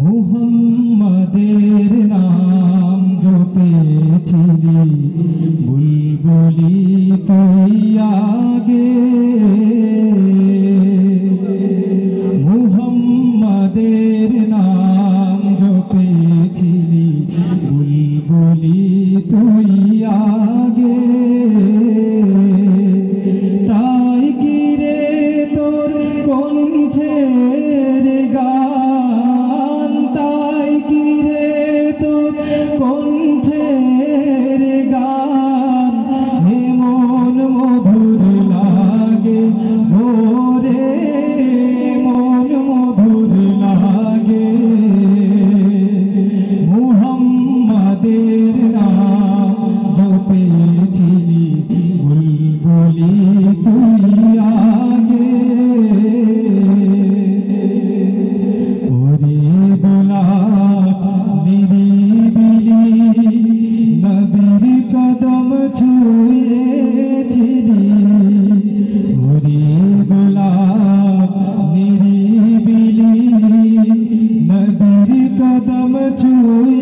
মুহাম্মাদের নাম জপেছিলি বুলবুলি তুই আগে, মুহাম্মাদের নাম জপেছিলি বুলবুলি তুই আগে। তাই কি রে তোর কণ্ঠের গান, তাই কি রে তোর কণ্ঠের গান এমন মধুর লাগে মোরে, মন মধুর লাগে। মুহাম্মাদের নাম জপেছিলি বুলবুলি তুই আগে। ওরে গোলাপ নিরিবিলি নবীর কদম ছুঁয়েছিলি, ওরে গোলাপ নিরিবিলি নবীর কদম ছুঁয়ে